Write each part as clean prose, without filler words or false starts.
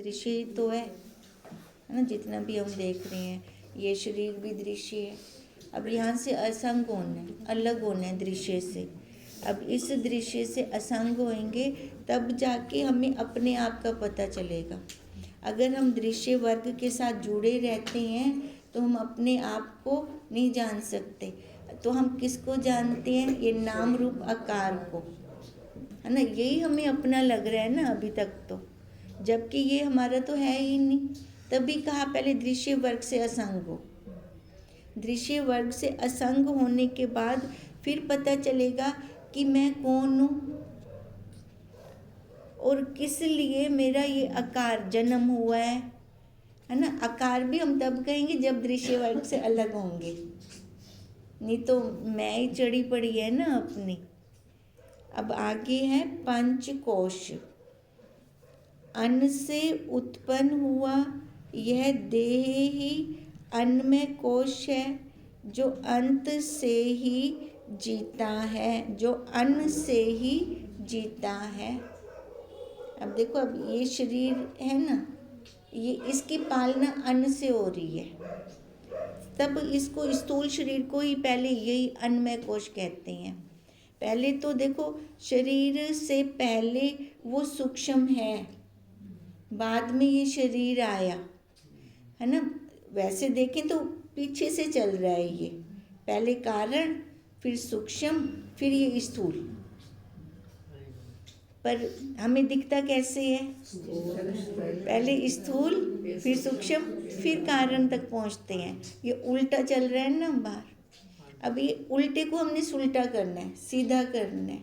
दृश्य ही तो है ना, जितना भी हम देख रहे हैं। ये शरीर भी दृश्य है। अब यहाँ से असंग होना है, अलग होना है दृश्य से। अब इस दृश्य से असंग होएंगे तब जाके हमें अपने आप का पता चलेगा। अगर हम दृश्य वर्ग के साथ जुड़े रहते हैं तो हम अपने आप को नहीं जान सकते। तो हम किसको जानते हैं? ये नाम रूप आकार को, है ना। यही हमें अपना लग रहा है ना अभी तक तो, जबकि ये हमारा तो है ही नहीं। तभी कहा पहले दृश्य वर्ग से असंग हो। दृश्य वर्ग से असंग होने के बाद फिर पता चलेगा कि मैं कौन हूँ और किस लिए मेरा ये आकार जन्म हुआ है ना। आकार भी हम तब कहेंगे जब दृश्य वर्ग से अलग होंगे, नहीं तो मैं ही चढ़ी पड़ी है ना अपनी। अब आगे है पंचकोश। अन्न से उत्पन्न हुआ यह देह ही अन्नमय कोश है, जो अंत से ही जीता है, जो अन्न से ही जीता है। अब देखो, अब ये शरीर है ना, ये इसकी पालना अन्न से हो रही है, तब इसको स्थूल शरीर को ही पहले यही अन्नमय कोश कहते हैं। पहले तो देखो शरीर से पहले वो सूक्ष्म है, बाद में ये शरीर आया, है ना। वैसे देखें तो पीछे से चल रहा है ये, पहले कारण, फिर सूक्ष्म, फिर ये स्थूल। पर हमें दिखता कैसे है? पहले स्थूल, फिर सूक्ष्म, फिर कारण तक पहुंचते हैं। ये उल्टा चल रहा है ना बाहर। अब ये उल्टे को हमने सुलटा करना है, सीधा करना है।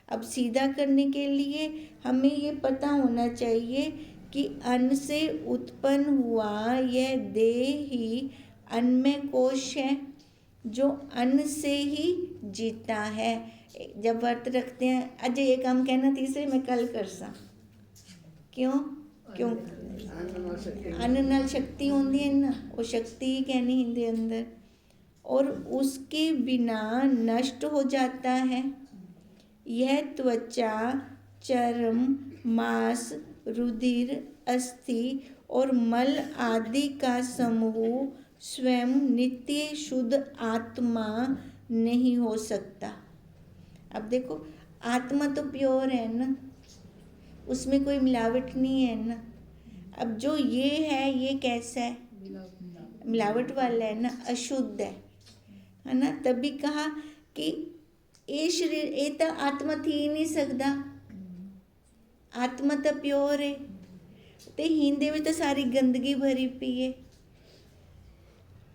अब सीधा करने के लिए हमें ये पता होना चाहिए कि अन्न से उत्पन्न हुआ यह देह ही अन्नमय कोश है, जो अन्न से ही जीता है। जब व्रत रखते हैं, अजय ये काम कहना तीसरे मैं कल कर सा, क्यों? अन्न नाल शक्ति होती है ना, वो शक्ति ही कहनी हिंदे अंदर, और उसके बिना नष्ट हो जाता है। यह त्वचा, चर्म, मांस, रुधिर, अस्थि और मल आदि का समूह स्वयं नित्य शुद्ध आत्मा नहीं हो सकता। अब देखो, आत्मा तो प्योर है ना, उसमें कोई मिलावट नहीं है ना। अब जो ये है, ये कैसा है? मिलावट वाला है ना, अशुद्ध है ना। तभी कहा कि ये शरीर, ये तो आत्मा थी ही नहीं सकता, आत्मा तो प्योर है। ते हिंदे में तो सारी गंदगी भरी पी है।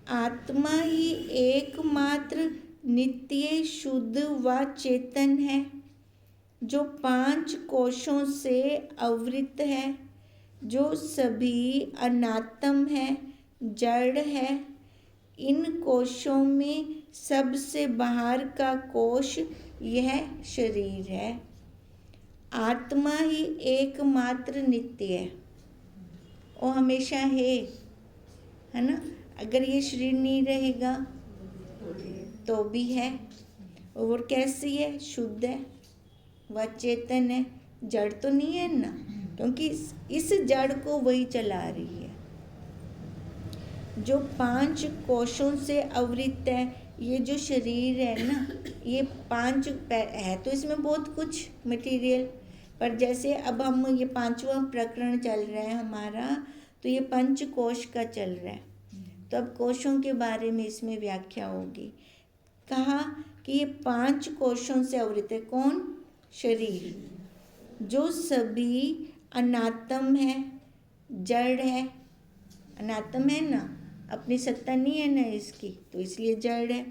आत्मा ही एकमात्र नित्य शुद्ध व चेतन है, जो 5 कोशों से आवृत है, जो सभी अनात्म है, जड़ है। इन कोशों में सबसे बाहर का कोश यह शरीर है। आत्मा ही एकमात्र नित्य है, वो हमेशा है ना। अगर ये शरीर नहीं रहेगा तो भी है, और कैसी है? शुद्ध है व चेतन है, जड़ तो नहीं है ना, क्योंकि इस जड़ को वही चला रही है, जो 5 कोशों से आवृत है। ये जो शरीर है ना, ये 5 है, तो इसमें बहुत कुछ मटेरियल, पर जैसे अब हम ये 5वां प्रकरण चल रहा है हमारा, तो ये 5 कोश का चल रहा है। तो अब कोशों के बारे में इसमें व्याख्या होगी। कहा कि ये 5 कोशों से आवृत है। कौन? शरीर, जो सभी अनात्म है, जड़ है। अनात्म है ना, अपनी सत्ता नहीं है ना इसकी, तो इसलिए जड़ है।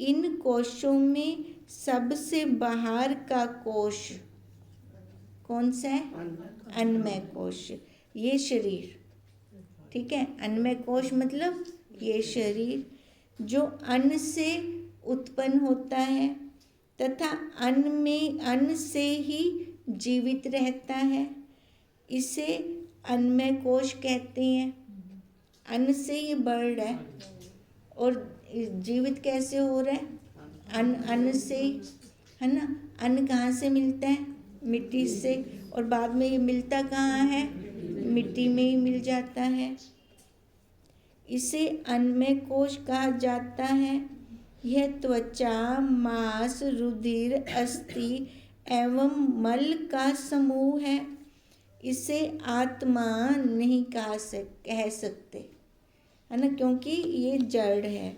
इन कोशों में सबसे बाहर का कोश कौन सा है? अन्नमय कोश, ये शरीर, ठीक है। अन्नमय कोश मतलब ये शरीर, जो अन्न से उत्पन्न होता है तथा अन्न से ही जीवित रहता है, इसे अन्नमय कोश कहते हैं। अन्न से ये बढ़ रहा है, और जीवित कैसे हो रहा है? अन्न से, है ना। अन्न कहाँ से मिलता है? मिट्टी से, और बाद में ये मिलता कहाँ है? मिट्टी में ही मिल जाता है। इसे अन्नमय कोश कहा जाता है। यह त्वचा, मांस, रुधिर, अस्थि एवं मल का समूह है। इसे आत्मा नहीं कह सकते, है ना, क्योंकि ये जड़ है,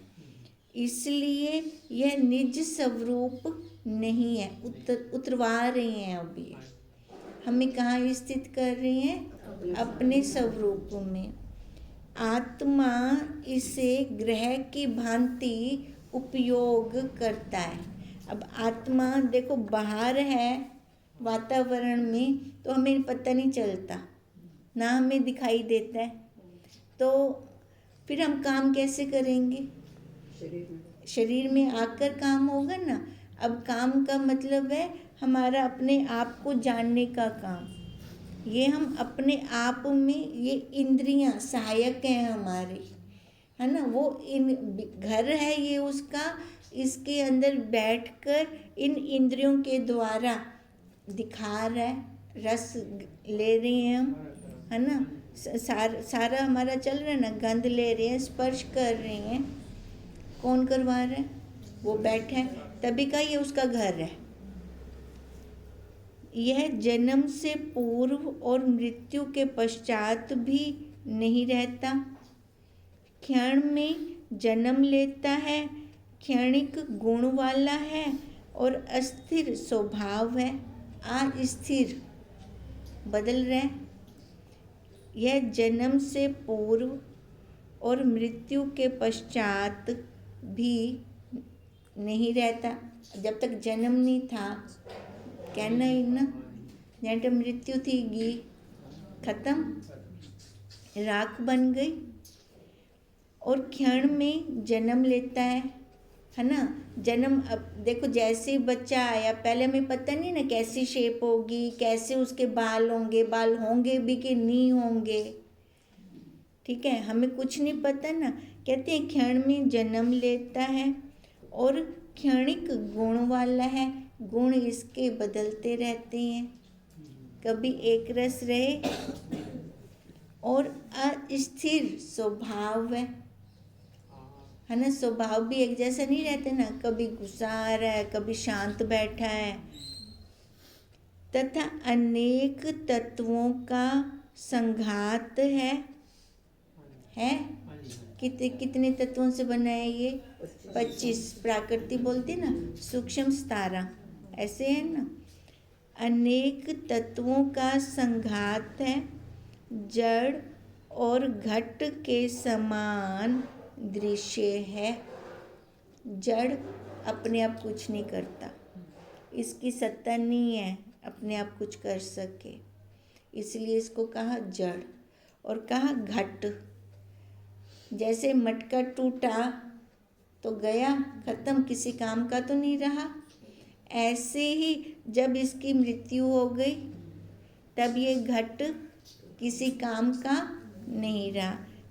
इसलिए यह निज स्वरूप नहीं है। उतरवा रहे हैं अभी, हमें कहाँ स्थित कर रहे हैं? अपने स्वरूप में। आत्मा इसे ग्रह की भांति उपयोग करता है। अब आत्मा देखो बाहर है वातावरण में, तो हमें पता नहीं चलता, ना हमें दिखाई देता है, तो फिर हम काम कैसे करेंगे? शरीर में आकर काम होगा ना। अब काम का मतलब है हमारा अपने आप को जानने का काम। ये हम अपने आप में, ये इंद्रियां सहायक हैं हमारे, है ना। वो घर है ये उसका, इसके अंदर बैठकर इन इंद्रियों के द्वारा दिखा रहा है, रस ले रहे हैं हम, है ना। सारा हमारा चल रहा है ना, गंध ले रहे हैं, स्पर्श कर रहे हैं। कौन करवा रहा है? वो बैठा है, तभी का ये उसका घर है। यह जन्म से पूर्व और मृत्यु के पश्चात भी नहीं रहता, क्षण में जन्म लेता है, क्षणिक गुण वाला है और अस्थिर स्वभाव है। अस्थिर, बदल रहा है। यह जन्म से पूर्व और मृत्यु के पश्चात भी नहीं रहता। जब तक जन्म नहीं था, कहना ही ना, जब मृत्यु थी गी, खत्म, राख बन गई। और क्षण में जन्म लेता है ना। जन्म, अब देखो जैसे बच्चा आया, पहले हमें पता नहीं ना कैसी शेप होगी, कैसे उसके बाल होंगे भी कि नहीं होंगे, ठीक है, हमें कुछ नहीं पता ना। कहते हैं क्षण में जन्म लेता है और क्षणिक गुण वाला है। गुण इसके बदलते रहते हैं, कभी एक रस रहे, और अस्थिर स्वभाव है ना। स्वभाव भी एक जैसा नहीं रहते ना, कभी गुस्सा आ रहा है, कभी शांत बैठा है। तथा अनेक तत्वों का संघात है। कितने तत्वों से बना है ये? 25। प्राकृति बोलते ना, सूक्ष्म तारा, ऐसे है ना। अनेक तत्वों का संघात है, जड़ और घट के समान दृश्य है। जड़ अपने आप कुछ नहीं करता, इसकी सत्ता नहीं है अपने आप कुछ कर सके, इसलिए इसको कहा जड़। और कहा घट, जैसे मटका टूटा तो गया, खत्म, किसी काम का तो नहीं रहा। ऐसे ही जब इसकी मृत्यु हो गई, तब ये घट किसी काम का नहीं रहा,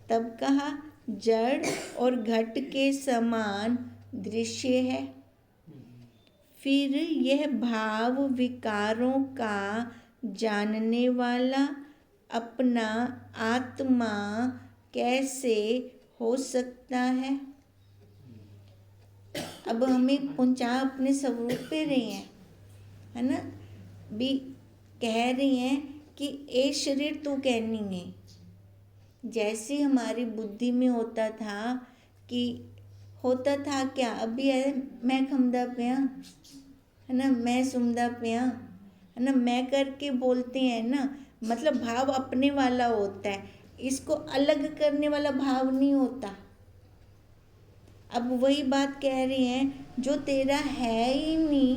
तब कहा जड़ और घट के समान दृश्य है। फिर यह भाव विकारों का जानने वाला अपना आत्मा कैसे हो सकता है? अब हमें पहुंचा अपने स्वरूप पे रहे हैं, है ना, भी कह रही हैं कि ए शरीर तू कहनी है। जैसे हमारी बुद्धि में होता था कि होता था क्या, अभी है मैं खमदा पिया, है ना, मैं सुमदा पिया, है ना, मैं करके बोलते हैं ना, मतलब भाव अपने वाला होता है, इसको अलग करने वाला भाव नहीं होता। अब वही बात कह रही हैं, जो तेरा है ही नहीं,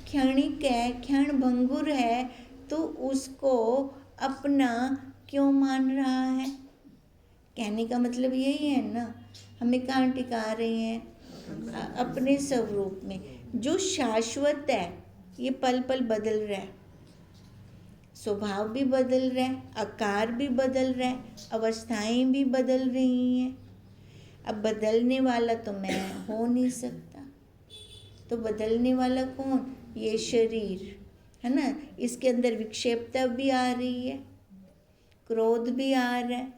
क्षणिक है, क्षण भंगुर है, तो उसको अपना क्यों मान रहा है? कहने का मतलब यही है ना, हमें कहाँ टिका रहे हैं? अपने स्वरूप में। जो शाश्वत है ये पल पल बदल रहा है, स्वभाव भी बदल रहा है, आकार भी बदल रहा है, अवस्थाएं भी बदल रही हैं। अब बदलने वाला तो मैं हो नहीं सकता, तो बदलने वाला कौन? ये शरीर, है ना। इसके अंदर विक्षेपता भी आ रही है, क्रोध भी आ रहा है,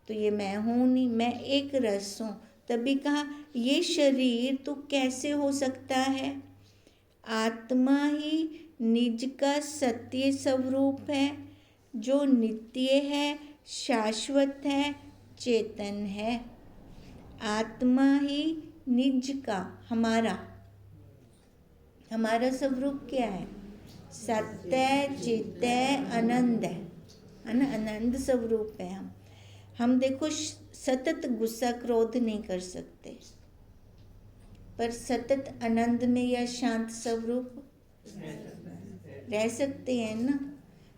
तो ये मैं हूँ नहीं, मैं एक रस हूँ। तभी कहा ये शरीर तो कैसे हो सकता है? आत्मा ही निज का सत्य स्वरूप है, जो नित्य है, शाश्वत है, चेतन है। आत्मा ही निज का, हमारा स्वरूप क्या है? सत्य, चित्त, आनंद है ना, आनंद स्वरूप है हम देखो सतत गुस्सा क्रोध नहीं कर सकते, पर सतत आनंद में या शांत स्वरूप रह सकते हैं ना।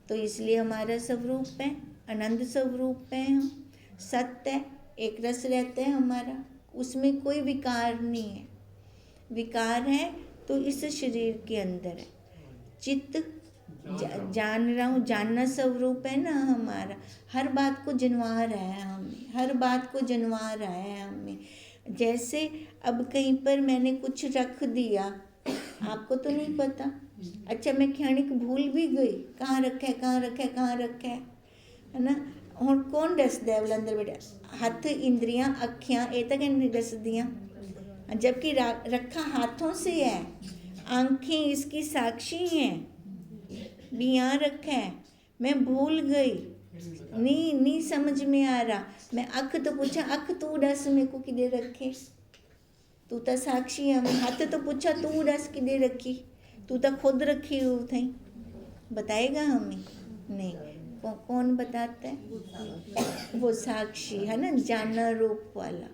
तो इसलिए हमारा स्वरूप है आनंद स्वरूप है हम, सत्य एक रस रहता है हमारा, उसमें कोई विकार नहीं है। विकार है तो इस शरीर के अंदर है। चित्त जान रहा हूँ, जानना स्वरूप है ना हमारा, हर बात को जनवा रहा है हमें, हर बात को जनवा रहा है हमें। जैसे अब कहीं पर मैंने कुछ रख दिया, आपको तो नहीं पता, अच्छा मैं क्षणिक भूल भी गई, कहाँ रखा है कहाँ रखा है कहाँ रखा है ना। और कौन दसदा है अंदर बैठा? हथ, इंद्रियां, अखियां, ये तक नहीं दसदियां, जबकि रखा हाथों से है। आंखें इसकी साक्षी हैं भी यहाँ रखा है, मैं भूल गई, नहीं समझ में आ रहा। मैं अख तो पूछा, अख तू दस मेरे को किधे रखे, तू तो साक्षी है। मैं हाथ तो पूछा, तू दस किधे रखी, तू तो खुद रखी हो थी, बताएगा हमें? नहीं, कौन बताता है? वो साक्षी है ना, जानना रूप वाला,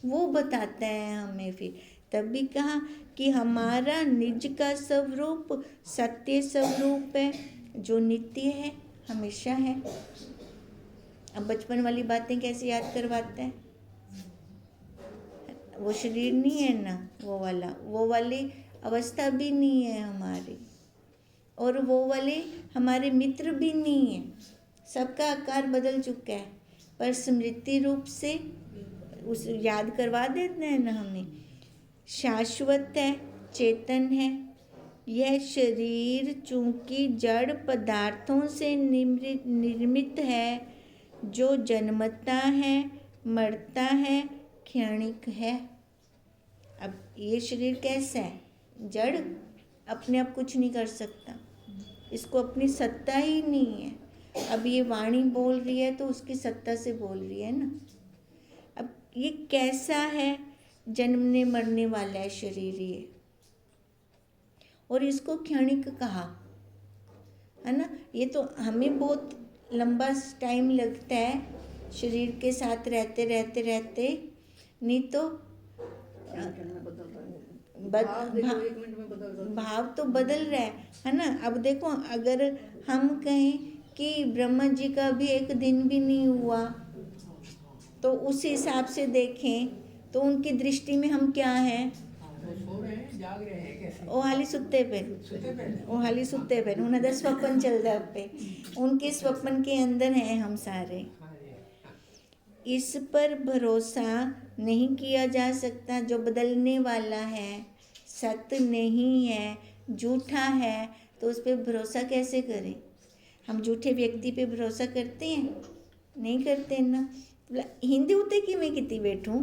वो बताता है हमें। फिर तभी कहा कि हमारा निज का स्वरूप सत्य स्वरूप है, जो नित्य है, हमेशा है। अब बचपन वाली बातें कैसे याद करवाते हैं? वो शरीर नहीं है ना, वो वाली अवस्था भी नहीं है हमारी, और वो वाले हमारे मित्र भी नहीं है। सबका आकार बदल चुका है, पर स्मृति रूप से उस याद करवा देते हैं ना हमें। शाश्वत है, चेतन है। यह शरीर चूंकि जड़ पदार्थों से निर्मित है, जो जन्मता है, मरता है, क्षणिक है। अब ये शरीर कैसा है? जड़, अपने आप कुछ नहीं कर सकता, इसको अपनी सत्ता ही नहीं है। अब ये वाणी बोल रही है तो उसकी सत्ता से बोल रही है ना। अब ये कैसा है? जन्मने मरने वाला है शरीर ये, और इसको क्षणिक कहा है ना। ये तो हमें बहुत लंबा टाइम लगता है शरीर के साथ रहते रहते रहते, नहीं तो भाव तो बदल रहा है ना। अब देखो, अगर हम कहें कि ब्रह्मा जी का भी एक दिन भी नहीं हुआ, तो उस हिसाब से देखें तो उनकी दृष्टि में हम क्या हैं? जाग रहे हैं कैसे? ओ हाली सुत्ते पे उन्हें 10 स्वप्न चलता पे, उनके स्वप्न के अंदर हैं हम सारे। इस पर भरोसा नहीं किया जा सकता, जो बदलने वाला है, सत्य नहीं है, झूठा है, तो उस पर भरोसा कैसे करें? हम झूठे व्यक्ति पे भरोसा करते हैं? नहीं करते ना। हिंदी उते कि मैं कितनी बैठूं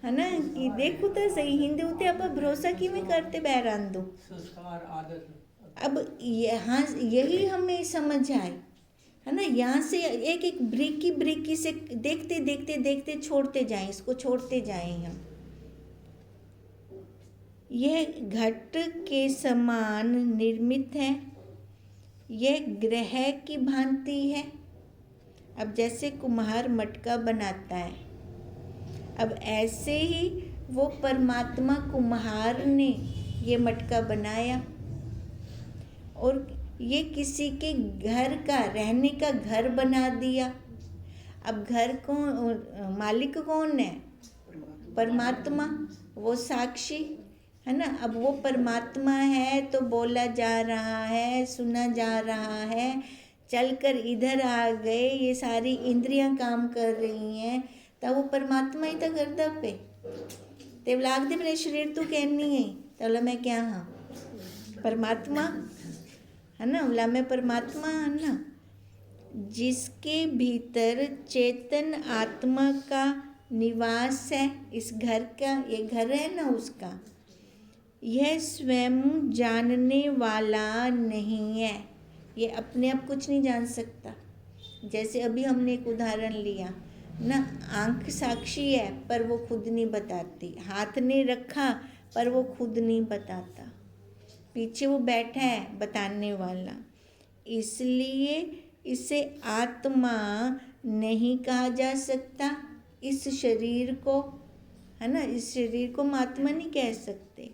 है ना, कि देखो तो सही, हिंदी उते आप भरोसा कि मैं करते बैरान दो। अब यहाँ यही हमें समझ आए है ना, यहाँ से एक एक ब्रिकी से देखते देखते देखते छोड़ते जाएं, इसको छोड़ते जाएं हम। यह घट के समान निर्मित है, यह ग्रह की भांति है। अब जैसे कुम्हार मटका बनाता है, अब ऐसे ही वो परमात्मा कुम्हार ने ये मटका बनाया, और ये किसी के घर का, रहने का घर बना दिया। अब घर कौन, मालिक कौन है? परमात्मा, वो साक्षी है ना। अब वो परमात्मा है तो बोला जा रहा है, सुना जा रहा है, चलकर इधर आ गए, ये सारी इंद्रियां काम कर रही हैं, तब वो परमात्मा ही तो करता पे। ते लाग दे मेरे शरीर तू कहनी है, तो मैं क्या हाँ? परमात्मा है ना, बोला मैं परमात्मा है ना। जिसके भीतर चेतन आत्मा का निवास है, इस घर का, ये घर है ना उसका, यह स्वयं जानने वाला नहीं है। ये अपने आप कुछ नहीं जान सकता। जैसे अभी हमने एक उदाहरण लिया ना, आंख साक्षी है पर वो खुद नहीं बताती, हाथ ने रखा पर वो खुद नहीं बताता, पीछे वो बैठा है बताने वाला, इसलिए इसे आत्मा नहीं कहा जा सकता। इस शरीर को, है ना, इस शरीर को हम आत्मा नहीं कह सकते।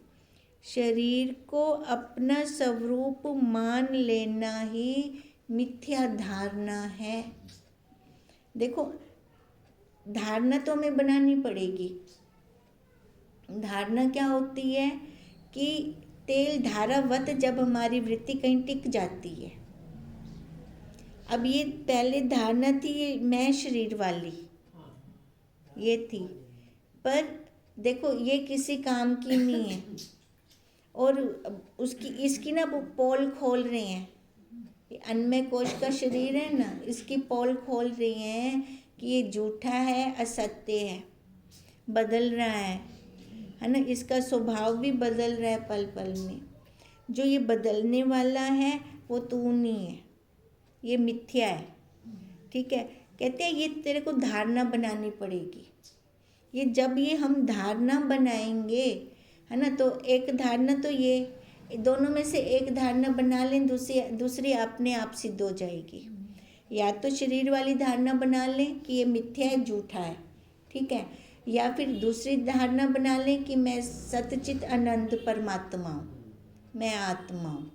शरीर को अपना स्वरूप मान लेना ही मिथ्या धारणा है। देखो, धारणा तो हमें बनानी पड़ेगी। धारणा क्या होती है कि तेल धारावत जब हमारी वृत्ति कहीं टिक जाती है। अब ये पहले धारणा थी, ये मैं शरीर वाली, ये थी, पर देखो ये किसी काम की नहीं है। और उसकी इसकी ना वो पोल खोल रहे हैं, ये अन्नमय कोश का शरीर है ना, इसकी पोल खोल रही हैं कि ये झूठा है, असत्य है, बदल रहा है ना, इसका स्वभाव भी बदल रहा है पल पल में। जो ये बदलने वाला है वो तू नहीं है, ये मिथ्या है। ठीक है, कहते हैं ये तेरे को धारणा बनानी पड़ेगी। ये जब ये हम धारणा बनाएंगे, है ना, तो एक धारणा तो ये दोनों में से एक धारणा बना लें, दूसरी अपने आप सिद्ध हो जाएगी। या तो शरीर वाली धारणा बना लें कि ये मिथ्या है, झूठा है, ठीक है, या फिर दूसरी धारणा बना लें कि मैं सतचित अनंत परमात्मा हूँ, मैं आत्मा हूँ।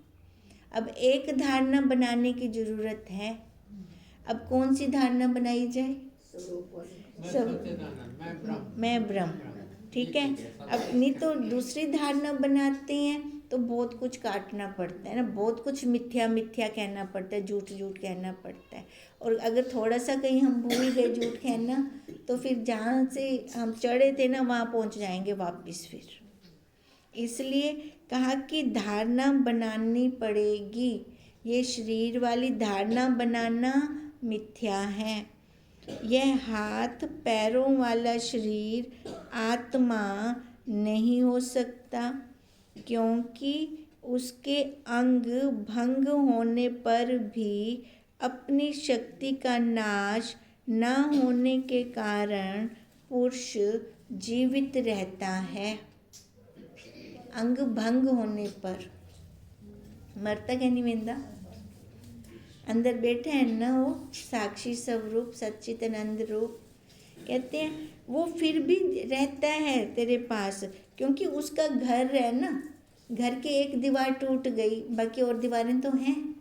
अब एक धारणा बनाने की ज़रूरत है। अब कौन सी धारणा बनाई जाए? मैं ब्रह्म, ठीक है। अब नहीं तो दूसरी धारणा बनाते हैं तो बहुत कुछ काटना पड़ता है ना, बहुत कुछ मिथ्या मिथ्या कहना पड़ता है, झूठ झूठ कहना पड़ता है। और अगर थोड़ा सा कहीं हम भूल गए झूठ कहना, तो फिर जहाँ से हम चढ़े थे ना वहाँ पहुँच जाएंगे वापस फिर। इसलिए कहा कि धारणा बनानी पड़ेगी। ये शरीर वाली धारणा बनाना मिथ्या है। यह हाथ पैरों वाला शरीर आत्मा नहीं हो सकता, क्योंकि उसके अंग भंग होने पर भी अपनी शक्ति का नाश न होने के कारण पुरुष जीवित रहता है। अंग भंग होने पर मरता क्या नहीं वेंदा? अंदर बैठे हैं ना वो साक्षी स्वरूप सच्चिदानंद रूप, कहते हैं वो फिर भी रहता है तेरे पास, क्योंकि उसका घर है ना। घर के एक दीवार टूट गई, बाकी और दीवारें तो हैं।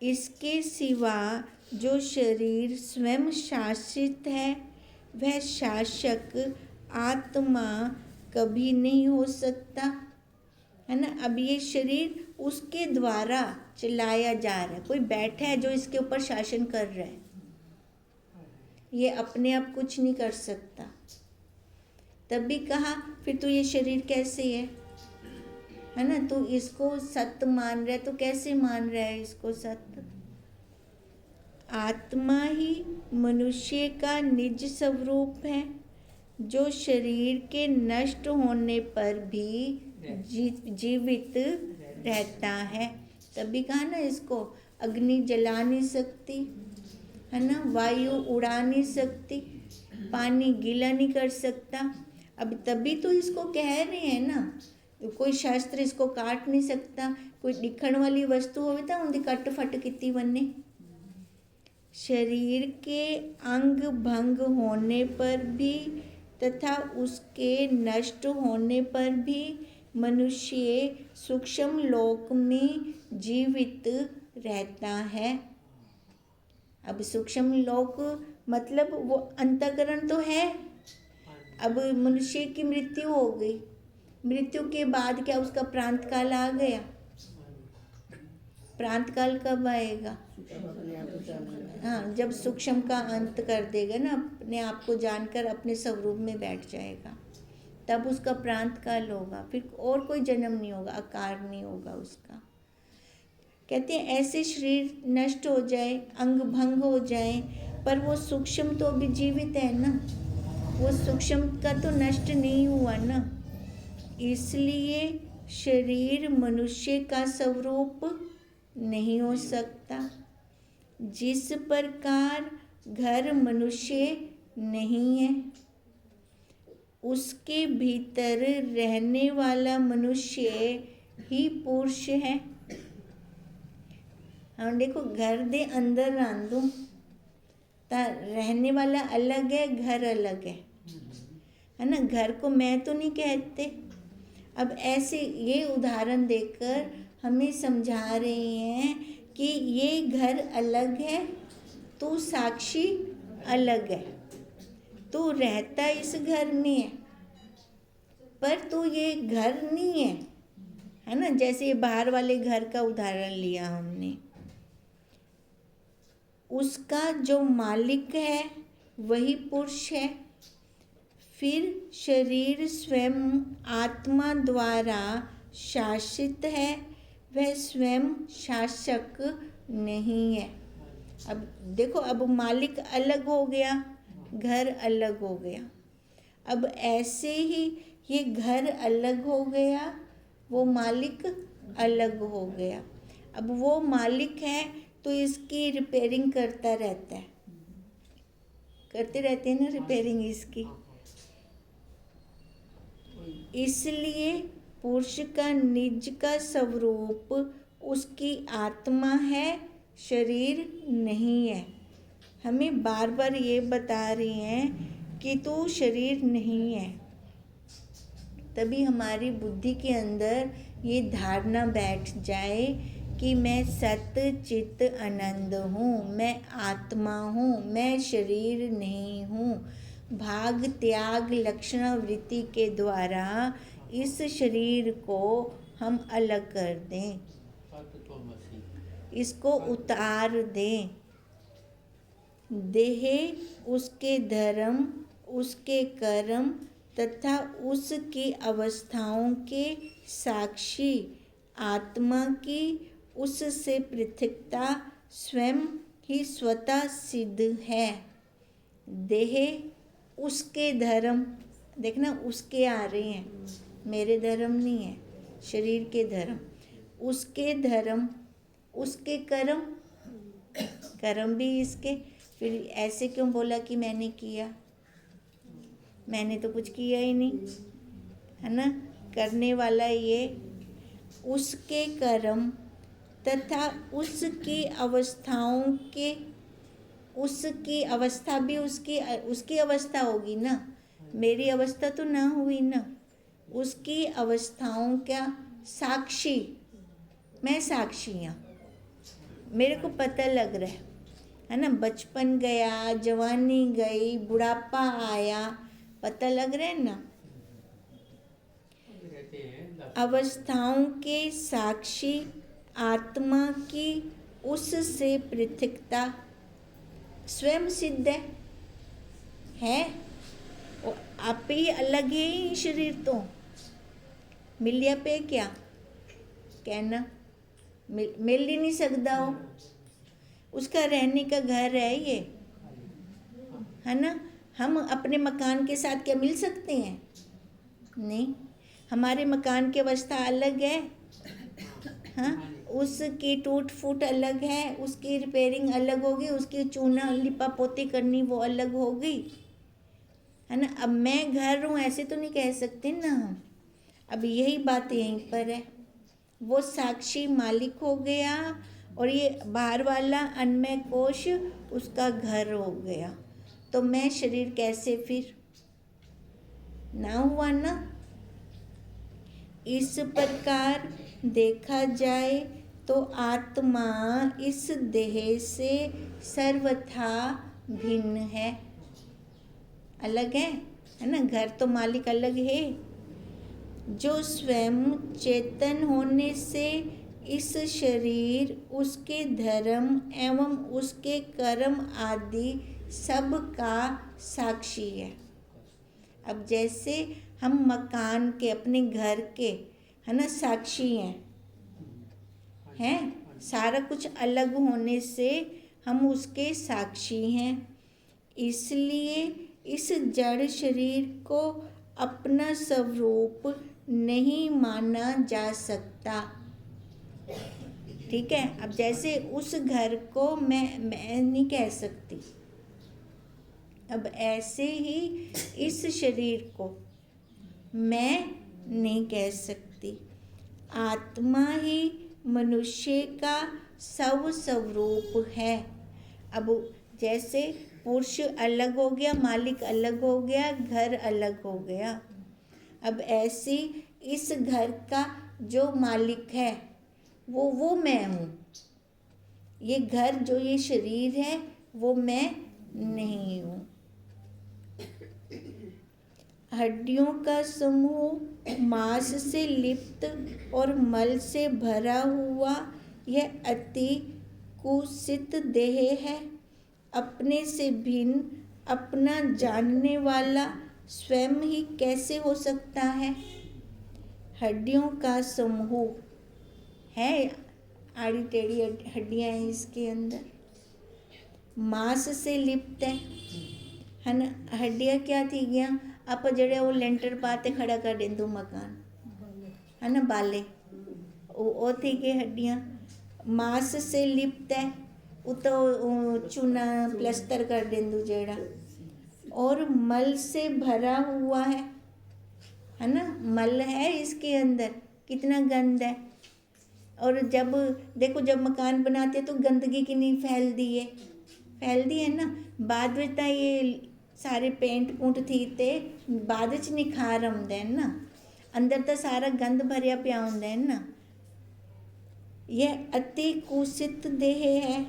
इसके सिवा जो शरीर स्वयं शासित है, वह शासक आत्मा कभी नहीं हो सकता, है ना। अब ये शरीर उसके द्वारा चलाया जा रहा है, कोई बैठा है जो इसके ऊपर शासन कर रहा है, ये अपने आप कुछ नहीं कर सकता। तभी कहा फिर तू ये शरीर कैसे है ना, तू इसको सत्य मान रहा है, तो कैसे मान रहा है इसको सत्य? आत्मा ही मनुष्य का निज स्वरूप है, जो शरीर के नष्ट होने पर भी जीवित रहता है। तभी कहा ना, इसको अग्नि जला नहीं सकती, है ना, वायु उड़ा नहीं सकती, पानी गीला नहीं कर सकता। अब तभी तो इसको कह रहे हैं ना, कोई शास्त्र इसको काट नहीं सकता। कोई दिखण वाली वस्तु होवे तो उनकी कट फट कीती बने। शरीर के अंग भंग होने पर भी तथा उसके नष्ट होने पर भी मनुष्य सूक्ष्म लोक में जीवित रहता है। अब सूक्ष्म लोक मतलब वो अंतःकरण तो है। अब मनुष्य की मृत्यु हो गई, मृत्यु के बाद क्या उसका प्रांत काल आ गया? प्रांत काल कब आएगा? हाँ, जब सूक्ष्म का अंत कर देगा ना, अपने आप को जानकर अपने स्वरूप में बैठ जाएगा, तब उसका प्रांत काल होगा। फिर और कोई जन्म नहीं होगा, आकार नहीं होगा उसका। कहते हैं ऐसे शरीर नष्ट हो जाए, अंग भंग हो जाए, पर वो सूक्ष्म तो अभी जीवित है ना, वो सूक्ष्म का तो नष्ट नहीं हुआ ना। इसलिए शरीर मनुष्य का स्वरूप नहीं हो सकता। जिस प्रकार घर मनुष्य नहीं है, उसके भीतर रहने वाला मनुष्य ही पुरुष है। हम देखो घर दे अंदर रांधू ता रहने वाला अलग है, घर अलग है ना। घर को मैं तो नहीं कहते। अब ऐसे ये उदाहरण देकर हमें समझा रहे हैं कि ये घर अलग है, तू साक्षी अलग है, तू रहता इस घर में है, पर तू ये घर नहीं है ना। जैसे ये बाहर वाले घर का उदाहरण लिया हमने, उसका जो मालिक है वही पुरुष है। फिर शरीर स्वयं आत्मा द्वारा शासित है, वह स्वयं शासक नहीं है। अब देखो, अब मालिक अलग हो गया, घर अलग हो गया। अब ऐसे ही ये घर अलग हो गया, वो मालिक अलग हो गया। अब वो मालिक है तो इसकी रिपेयरिंग करता रहता है, करते रहते हैं ना रिपेयरिंग इसकी। इसलिए पुरुष का निज का स्वरूप उसकी आत्मा है, शरीर नहीं है। हमें बार बार ये बता रही हैं कि तू शरीर नहीं है, तभी हमारी बुद्धि के अंदर ये धारणा बैठ जाए कि मैं सत्य चित्त आनंद हूँ, मैं आत्मा हूँ, मैं शरीर नहीं हूँ। भाग त्याग लक्षण वृत्ति के द्वारा इस शरीर को हम अलग कर दें, इसको उतार दें। देह उसके धर्म, उसके कर्म तथा उसकी अवस्थाओं के साक्षी, आत्मा की उससे पृथकता स्वयं ही स्वतः सिद्ध है। देह उसके धर्म, देखना उसके आ रहे हैं, मेरे धर्म नहीं है, शरीर के धर्म, उसके धर्म, उसके कर्म, कर्म भी इसके। फिर ऐसे क्यों बोला कि मैंने किया? मैंने तो कुछ किया ही नहीं, है ना। करने वाला ये, उसके कर्म तथा उसकी अवस्थाओं के, उसकी अवस्था भी उसकी अवस्था होगी ना, मेरी अवस्था तो ना हुई ना। उसकी अवस्थाओं का साक्षी, मैं साक्षी हूँ, मेरे को पता लग रहा है ना। बचपन गया, जवानी गई, बुढ़ापा आया, पता लग रहा है ना। अवस्थाओं के साक्षी, आत्मा की उससे पृथकता स्वयं सिद्ध है। और आप ही अलग है ही शरीर, तो मिलिया पे क्या कहना, मिल ही नहीं सकता हो। उसका रहने का घर है ये, है ना। हम अपने मकान के साथ क्या मिल सकते हैं? नहीं, हमारे मकान की अवस्था अलग है, हाँ, उसकी टूट फूट अलग है, उसकी रिपेयरिंग अलग होगी, उसकी चूना लिपा पोती करनी वो अलग होगी, है ना। अब मैं घर हूँ ऐसे तो नहीं कह सकते ना हम। अब यही बात यहीं पर है, वो साक्षी मालिक हो गया और ये बाहर वाला अन्मय कोश उसका घर हो गया। तो मैं शरीर कैसे फिर? ना हुआ ना। इस प्रकार देखा जाए तो आत्मा इस देह से सर्वथा भिन्न है, अलग है ना। घर तो मालिक अलग है, जो स्वयं चेतन होने से इस शरीर, उसके धर्म एवं उसके कर्म आदि सब का साक्षी है। अब जैसे हम मकान के, अपने घर के, है ना, साक्षी हैं, सारा कुछ अलग होने से हम उसके साक्षी हैं। इसलिए इस जड़ शरीर को अपना स्वरूप नहीं माना जा सकता। ठीक है, अब जैसे उस घर को मैं नहीं कह सकती, अब ऐसे ही इस शरीर को मैं नहीं कह सकती। आत्मा ही मनुष्य का स्वरूप है। अब जैसे पुरुष अलग हो गया, मालिक अलग हो गया, घर अलग हो गया, अब ऐसे इस घर का जो मालिक है वो मैं हूँ। ये घर जो ये शरीर है वो मैं नहीं हूँ। हड्डियों का समूह, मांस से लिप्त और मल से भरा हुआ यह अति कुत्सित देह है। अपने से भिन्न, अपना जानने वाला स्वयं ही कैसे हो सकता है? हड्डियों का समूह है, आड़ी टेढ़ी हड्डियाँ हैं इसके अंदर, मांस से लिप्त है ना। हड्डियाँ क्या थी गया, आप जड़े वो लेंटर पाते खड़ा कर देंदो मकान, है ना, बाले वो थी के हड्डियाँ। मांस से लिप्त है, तो चूना प्लस्तर कर देंदो जेड़ा, और मल से भरा हुआ है ना, मल है इसके अंदर, कितना गंद है। और जब देखो जब मकान बनाते तो गंदगी कितनी फैलती है ना। बाद में तो ये सारे पेंट पुंट थी ते बाद च निखार आउंदा है ना, अंदर तो सारा गंद भरिया पिया हुंदा है ना। यह अति कुत्सित देह है,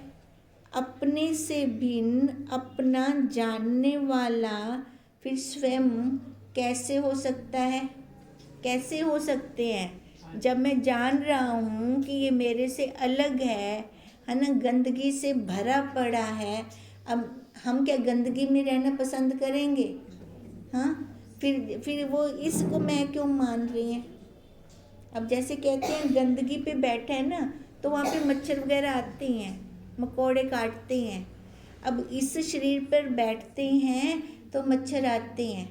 अपने से भिन्न, अपना जानने वाला फिर स्वयं कैसे हो सकता है? कैसे हो सकते हैं? जब मैं जान रहा हूँ कि ये मेरे से अलग है ना, गंदगी से भरा पड़ा है, अब हम क्या गंदगी में रहना पसंद करेंगे? हाँ, फिर वो इसको मैं क्यों मान रही हैं? अब जैसे कहते हैं गंदगी पे बैठे हैं ना, तो वहाँ पे मच्छर वगैरह आते हैं, मकोड़े काटते हैं। अब इस शरीर पर बैठते हैं तो मच्छर आते हैं।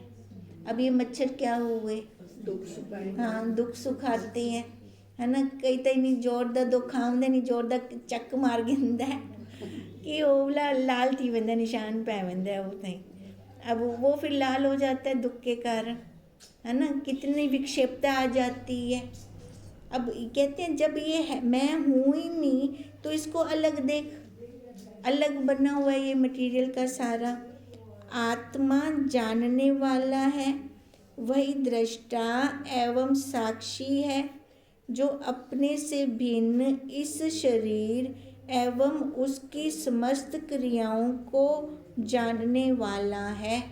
अब ये मच्छर क्या हुए? हाँ, दुख सुख आते हैं, है ना। कई तो नहीं जोर दा दुख आउंदे नहीं, जोर दा चक मार गंदा है कि वो लाल थी वेंदा, निशान पै वेंदा है वो ताई। अब वो फिर लाल हो जाता है दुख के कारण, है ना। कितनी विक्षेपता आ जाती है। अब कहते हैं जब ये है मैं हूँ ही नहीं तो इसको अलग देख, अलग बना हुआ है ये मटेरियल का सारा। आत्मा जानने वाला है, वही दृष्टा एवं साक्षी है, जो अपने से भिन्न इस शरीर एवं उसकी समस्त क्रियाओं को जानने वाला है।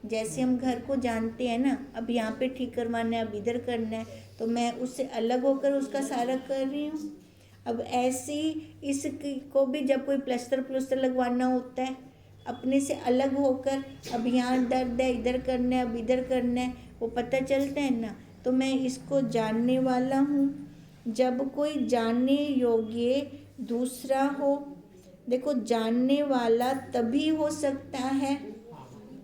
जैसे हम घर को जानते हैं ना, अब यहाँ पे ठीक करवाना है, अब इधर करना है, तो मैं उससे अलग होकर उसका सारा कर रही हूँ। अब ऐसे ही इसको भी जब कोई प्लस्तर लगवाना होता है, अपने से अलग होकर, अब यहाँ दर्द है इधर करना है, अब इधर करना है, वो पता चलता है ना। तो मैं इसको जानने वाला हूँ। जब कोई जानने योग्य दूसरा हो, देखो जानने वाला तभी हो सकता है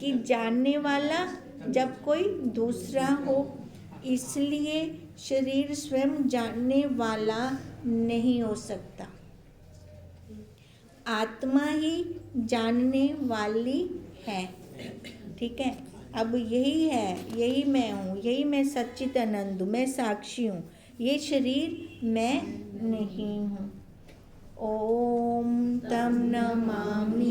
कि जानने वाला जब कोई दूसरा हो। इसलिए शरीर स्वयं जानने वाला नहीं हो सकता, आत्मा ही जानने वाली है। ठीक है, अब यही है, यही मैं हूँ, यही मैं सच्चिदानंद हूँ, मैं साक्षी हूँ, ये शरीर मैं नहीं हूँ। ओम तम नमामि।